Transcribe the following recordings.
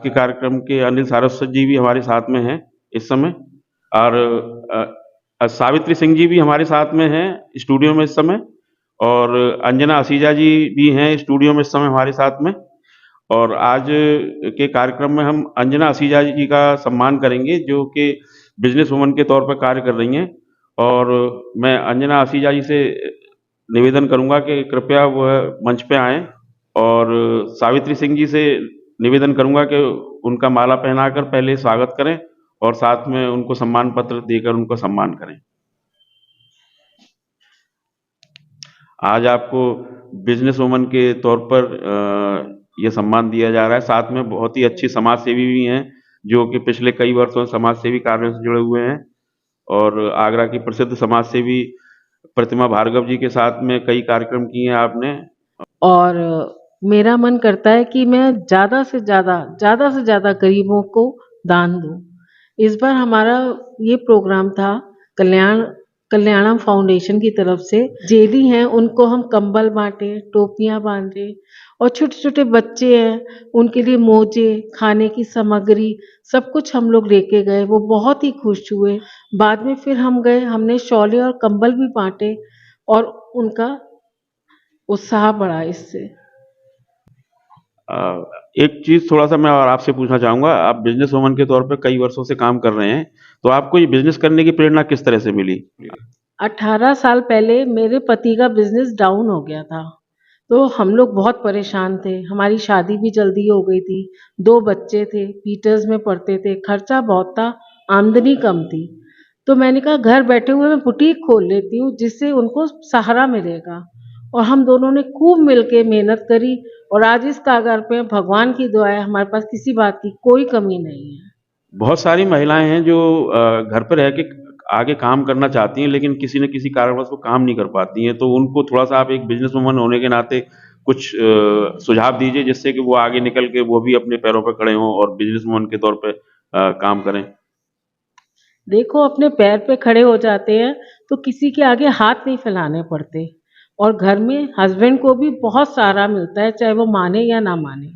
के कार्यक्रम के अनिल सारस्वत जी भी हमारे साथ में हैं इस समय, और सावित्री सिंह जी भी हमारे साथ में हैं स्टूडियो में इस समय, और अंजना असीजा जी भी हैं स्टूडियो में इस समय हमारे साथ में। और आज के कार्यक्रम में हम अंजना असीजा जी का सम्मान करेंगे, जो कि बिजनेस वुमन के तौर पर कार्य कर रही हैं। और मैं अंजना असीजा जी से निवेदन करूंगा कि कृपया वह मंच पे आएं, और सावित्री सिंह जी से निवेदन करूंगा कि उनका माला पहनाकर पहले स्वागत करें और साथ में उनको सम्मान पत्र देकर उनको सम्मान करें। आज आपको बिजनेस वुमन के तौर पर यह सम्मान दिया जा रहा है। साथ में बहुत ही अच्छी समाज सेवी भी हैं, जो कि पिछले कई वर्षों से समाज सेवी कार्यों से जुड़े हुए हैं, और आगरा की प्रसिद्ध समाज सेवी प्रतिमा भार्गव जी के साथ में कई कार्यक्रम किए हैं आपने। और मेरा मन करता है कि मैं ज़्यादा से ज़्यादा गरीबों को दान दूं। इस बार हमारा ये प्रोग्राम था कल्याणम फाउंडेशन की तरफ से। जेडी हैं उनको हम कंबल बांटे, टोपियां बांटे, और छोटे छोटे बच्चे हैं उनके लिए मोजे, खाने की सामग्री, सब कुछ हम लोग लेके गए। वो बहुत ही खुश हुए। बाद में फिर हम गए, हमने शॉले और कंबल भी बांटे, और उनका उत्साह बढ़ा इससे। एक चीज थोड़ा सा मैं और आपसे पूछना चाहूंगा, आप बिजनेस वुमन के तौर पर कई वर्षों से काम कर रहे हैं, तो आपको ये बिजनेस करने की प्रेरणा किस तरह से मिली? 18 साल पहले मेरे पति का बिजनेस डाउन हो गया था, तो हम लोग बहुत परेशान थे। हमारी शादी भी जल्दी हो गई थी, 2 बच्चे थे, पीटर्स में पढ़ते थे, खर्चा बहुत था, आमदनी कम थी। तो मैंने कहा घर बैठे हुए मैं बुटीक खोल लेती हूँ, जिससे उनको सहारा मिलेगा। और हम दोनों ने खूब मिलके मेहनत करी, और आज इस कागार पे भगवान की दुआ है, हमारे पास किसी बात की कोई कमी नहीं है। बहुत सारी महिलाएं हैं जो घर पर रह के आगे काम करना चाहती हैं, लेकिन किसी न किसी कारणवश वो काम नहीं कर पाती हैं, तो उनको थोड़ा सा आप एक बिजनेस वुमन होने के नाते कुछ सुझाव दीजिए, जिससे कि वो आगे निकल के वो भी अपने पैरों पर खड़े हों और बिजनेस वुमन के तौर पे काम करें। देखो, अपने पैर पे खड़े हो जाते हैं तो किसी के आगे हाथ नहीं फैलाने पड़ते, और घर में हस्बैंड को भी बहुत सहारा मिलता है, चाहे वो माने या ना माने।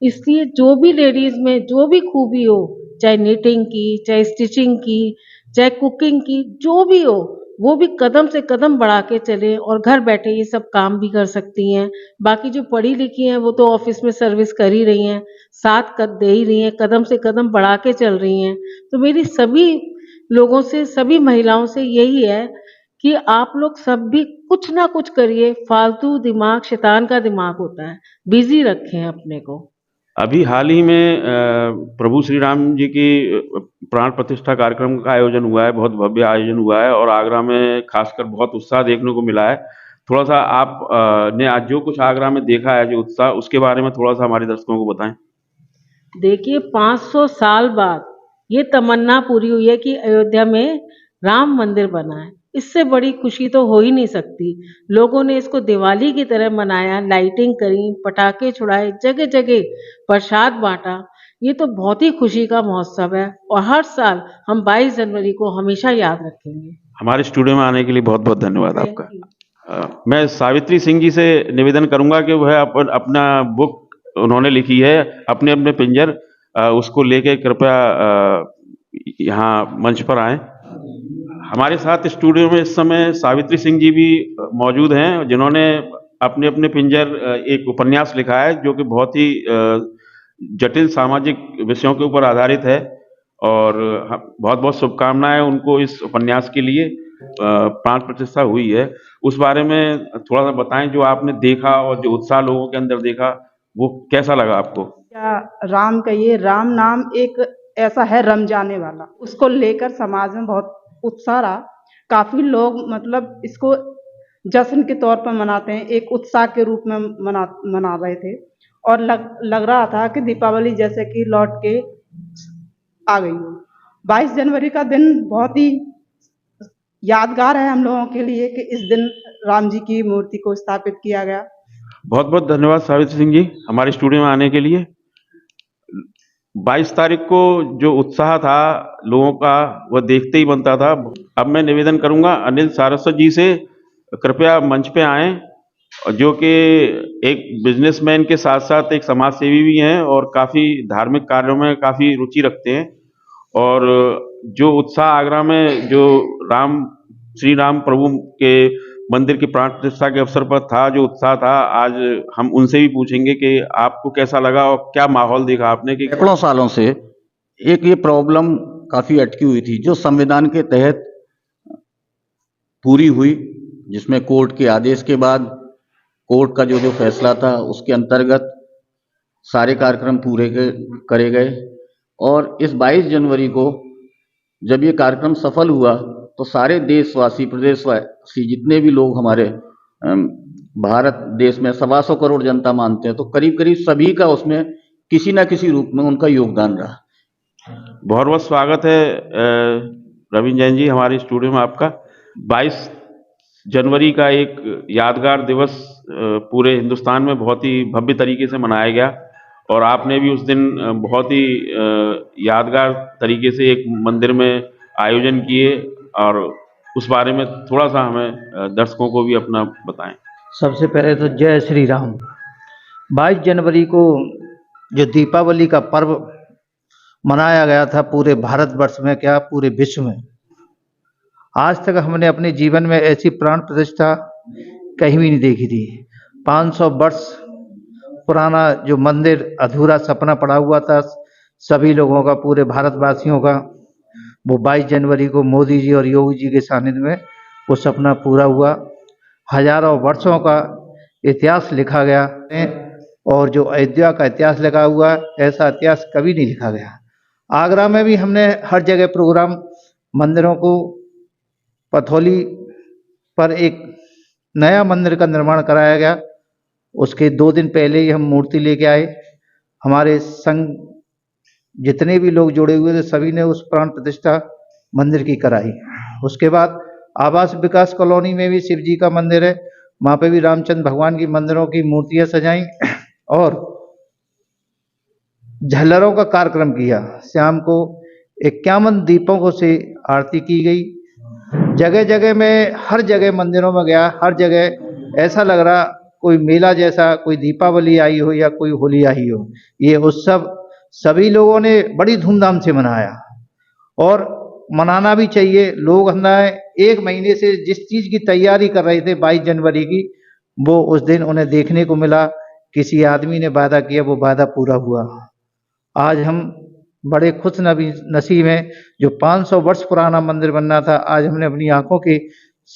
इसलिए जो भी लेडीज में जो भी खूबी हो, चाहे निटिंग की, चाहे स्टिचिंग की, चाहे कुकिंग की, जो भी हो, वो भी कदम से कदम बढ़ा के चले, और घर बैठे ये सब काम भी कर सकती हैं। बाकी जो पढ़ी लिखी हैं वो तो ऑफिस में सर्विस कर ही रही हैं, साथ कद दे ही रही हैं, कदम से कदम बढ़ा के चल रही हैं। तो मेरी सभी लोगों से, सभी महिलाओं से यही है कि आप लोग सब भी कुछ ना कुछ करिए। फालतू दिमाग शैतान का दिमाग होता है, बिजी रखें अपने को। अभी हाल ही में प्रभु श्री राम जी की प्राण प्रतिष्ठा कार्यक्रम का आयोजन हुआ है, बहुत भव्य आयोजन हुआ है, और आगरा में खासकर बहुत उत्साह देखने को मिला है। थोड़ा सा आप ने आज जो कुछ आगरा में देखा है, जो उत्साह, उसके बारे में थोड़ा सा हमारे दर्शकों को बताएं। देखिए, 500 साल बाद ये तमन्ना पूरी हुई है कि अयोध्या में राम मंदिर बना है। इससे बड़ी खुशी तो हो ही नहीं सकती। लोगों ने इसको दिवाली की तरह मनाया, लाइटिंग करी, पटाखे छुड़ाए, जगह जगह प्रसाद बांटा। ये तो बहुत ही खुशी का महोत्सव है, और हर साल हम 22 जनवरी को हमेशा याद रखेंगे। हमारे स्टूडियो में आने के लिए बहुत बहुत धन्यवाद थैंक आपका। यू। मैं सावित्री सिंह जी से निवेदन करूंगा कि वह अपना बुक उन्होंने लिखी है अपने अपने पिंजर, उसको लेके कृपया यहाँ मंच पर आए। हमारे साथ स्टूडियो में इस समय सावित्री सिंह जी भी मौजूद हैं, जिन्होंने अपने अपने पिंजर एक उपन्यास लिखा है, जो कि बहुत ही जटिल सामाजिक विषयों के ऊपर आधारित है, और बहुत बहुत शुभकामनाएं उनको इस उपन्यास के लिए। प्राण प्रतिष्ठा हुई है, उस बारे में थोड़ा सा बताएं, जो आपने देखा और जो उत्साह लोगों के अंदर देखा, वो कैसा लगा आपको? क्या राम का ये राम नाम एक ऐसा है रम जाने वाला, उसको लेकर समाज में बहुत उत्साह रहा। काफी लोग मतलब इसको जश्न के तौर पर मनाते हैं, एक उत्साह के रूप में मना रहे थे, और लग रहा था कि दीपावली जैसे कि लौट के आ गई हो। 22 जनवरी का दिन बहुत ही यादगार है हम लोगों के लिए कि इस दिन राम जी की मूर्ति को स्थापित किया गया। बहुत बहुत धन्यवाद सावित्री सिंह जी हमारे स्टूडियो में आने के लिए। 22 तारीख को जो उत्साह था लोगों का, वह देखते ही बनता था। अब मैं निवेदन करूंगा अनिल सारस्वत जी से, कृपया मंच पे आएं जो कि एक बिजनेसमैन के साथ साथ एक समाज सेवी भी हैं और काफ़ी धार्मिक कार्यों में काफ़ी रुचि रखते हैं। और जो उत्साह आगरा में जो राम श्री राम प्रभु के मंदिर की प्राण प्रतिष्ठा के अवसर पर था, जो उत्साह था, आज हम उनसे भी पूछेंगे कि आपको कैसा लगा और क्या माहौल देखा आपने कि सैकड़ों सालों से एक ये प्रॉब्लम काफी अटकी हुई थी, जो संविधान के तहत पूरी हुई, जिसमें कोर्ट के आदेश के बाद कोर्ट का जो फैसला था उसके अंतर्गत सारे कार्यक्रम पूरे करे गए। और इस 22 जनवरी को जब ये कार्यक्रम सफल हुआ तो सारे देशवासी, प्रदेशवासी, जितने भी लोग हमारे भारत देश में 125 करोड़ जनता मानते हैं, तो करीब करीब सभी का उसमें किसी ना किसी रूप में उनका योगदान रहा। बहुत बहुत स्वागत है रवीन जैन जी हमारे स्टूडियो में आपका। 22 जनवरी का एक यादगार दिवस पूरे हिंदुस्तान में बहुत ही भव्य तरीके से मनाया गया और आपने भी उस दिन बहुत ही यादगार तरीके से एक मंदिर में आयोजन किए, और उस बारे में थोड़ा सा हमें दर्शकों को भी अपना बताएं। सबसे पहले तो जय श्री राम। 22 जनवरी को जो दीपावली का पर्व मनाया गया था पूरे भारतवर्ष में, क्या पूरे विश्व में, आज तक हमने अपने जीवन में ऐसी प्राण प्रतिष्ठा कहीं भी नहीं देखी थी। 500 वर्ष पुराना जो मंदिर अधूरा सपना पड़ा हुआ था सभी लोगों का, पूरे भारतवासियों का, वो 22 जनवरी को मोदी जी और योगी जी के सानिध्य में वो सपना पूरा हुआ। हजारों वर्षों का इतिहास लिखा गया है और जो अयोध्या का इतिहास लिखा हुआ है, ऐसा इतिहास कभी नहीं लिखा गया। आगरा में भी हमने हर जगह प्रोग्राम, मंदिरों को, पथौली पर एक नया मंदिर का निर्माण कराया गया। उसके 2 दिन पहले ही हम मूर्ति लेके आए। हमारे संघ जितने भी लोग जुड़े हुए थे सभी ने उस प्राण प्रतिष्ठा मंदिर की कराई। उसके बाद आवास विकास कॉलोनी में भी शिव जी का मंदिर है, वहाँ पे भी रामचंद्र भगवान की मंदिरों की मूर्तियां सजाई और झल्लरों का कार्यक्रम किया। शाम को 51 दीपों से आरती की गई। जगह जगह में, हर जगह मंदिरों में गया, हर जगह ऐसा लग रहा कोई मेला जैसा, कोई दीपावली आई हो या कोई होली आई हो। ये उत्सव सभी लोगों ने बड़ी धूमधाम से मनाया और मनाना भी चाहिए। लोग हमें 1 महीने से जिस चीज़ की तैयारी कर रहे थे 22 जनवरी की, वो उस दिन उन्हें देखने को मिला। किसी आदमी ने वादा किया, वो वादा पूरा हुआ। आज हम बड़े खुश नसीब हैं। जो 500 वर्ष पुराना मंदिर बनना था, आज हमने अपनी आंखों के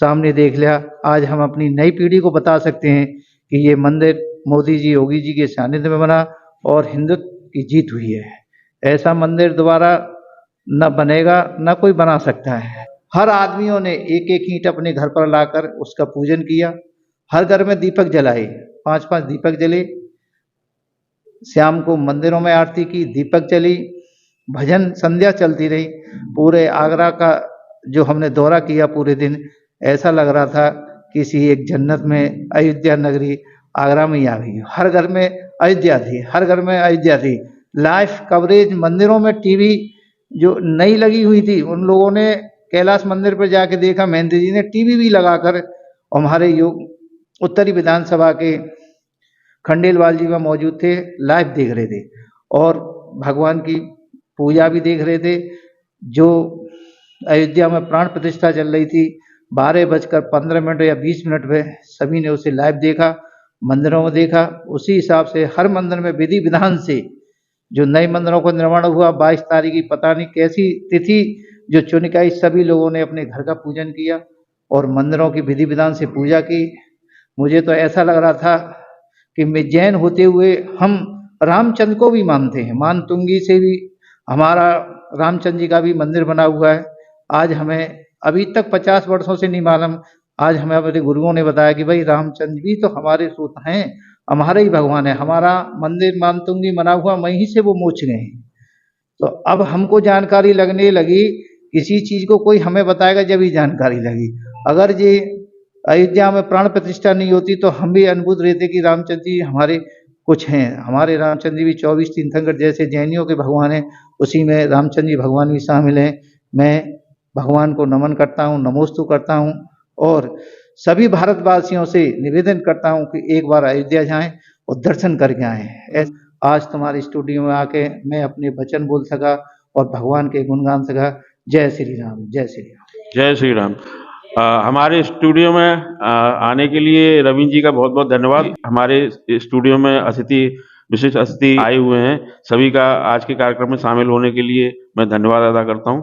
सामने देख लिया। आज हम अपनी नई पीढ़ी को बता सकते हैं कि ये मंदिर मोदी जी, योगी जी के सानिध्य में बना और हिंदुत्व की जीत हुई है। ऐसा मंदिर दोबारा न बनेगा, न कोई बना सकता है। हर आदमियों ने एक एक ईंट अपने घर पर लाकर उसका पूजन किया। हर घर में दीपक जलाए, 5-5 दीपक जले। शाम को मंदिरों में आरती की, दीपक जली, भजन संध्या चलती रही। पूरे आगरा का जो हमने दौरा किया पूरे दिन, ऐसा लग रहा था किसी एक जन्नत में, अयोध्या नगरी आगरा में ही आ गई। हर घर में अयोध्या थी, हर घर में अयोध्या थी। लाइव कवरेज मंदिरों में टीवी जो नई लगी हुई थी, उन लोगों ने कैलाश मंदिर पर जाके देखा, महेंद्र जी ने टीवी भी लगाकर, और हमारे उत्तरी विधानसभा के खंडेलवाल जी में मौजूद थे, लाइव देख रहे थे और भगवान की पूजा भी देख रहे थे। जो अयोध्या में प्राण प्रतिष्ठा चल रही थी 12:15 या 20 मिनट में सभी ने उसे लाइव देखा, मंदिरों में देखा। उसी हिसाब से हर मंदिर में विधि विधान से जो नए मंदिरों का निर्माण हुआ, 22 तारीख की पता नहीं कैसी तिथि जो चुनिकाई, सभी लोगों ने अपने घर का पूजन किया और मंदिरों की विधि विधान से पूजा की। मुझे तो ऐसा लग रहा था कि मैं जैन होते हुए हम रामचंद्र को भी मानते हैं। मानतुंगी से भी हमारा रामचंद्र जी का भी मंदिर बना हुआ है। आज हमें अभी तक 50 वर्षों से नहीं मालूम, आज हमें अपने गुरुओं ने बताया कि भाई रामचंद्र भी तो हमारे सूत हैं, हमारे ही भगवान है। हमारा मंदिर मानतुंगी बना हुआ, वहीं से वो मोच गए हैं। तो अब हमको जानकारी लगने लगी, किसी चीज़ को कोई हमें बताएगा जब ही जानकारी लगी। अगर ये अयोध्या में प्राण प्रतिष्ठा नहीं होती तो हम भी अनुभूत रहते कि रामचंद्र जी हमारे कुछ हैं। हमारे रामचंद्र जी भी 24 तीर्थंकर जैसे जैनियों के भगवान हैं, उसी में रामचंद्र जी भगवान भी शामिल हैं। मैं भगवान को नमन करता हूँ, नमोस्तु करता हूँ और सभी भारतवासियों से निवेदन करता हूं कि एक बार अयोध्या जाएं और दर्शन करके आएं। आज तुम्हारे स्टूडियो में आके मैं अपने वचन बोल सका और भगवान के गुणगान सका। जय श्री राम, जय श्री राम। जय श्री राम। हमारे स्टूडियो में आने के लिए रवीन जी का बहुत बहुत धन्यवाद। हमारे स्टूडियो में विशिष्ट अतिथि आए हुए हैं, सभी का आज के कार्यक्रम में शामिल होने के लिए मैं धन्यवाद अदा करता हूं।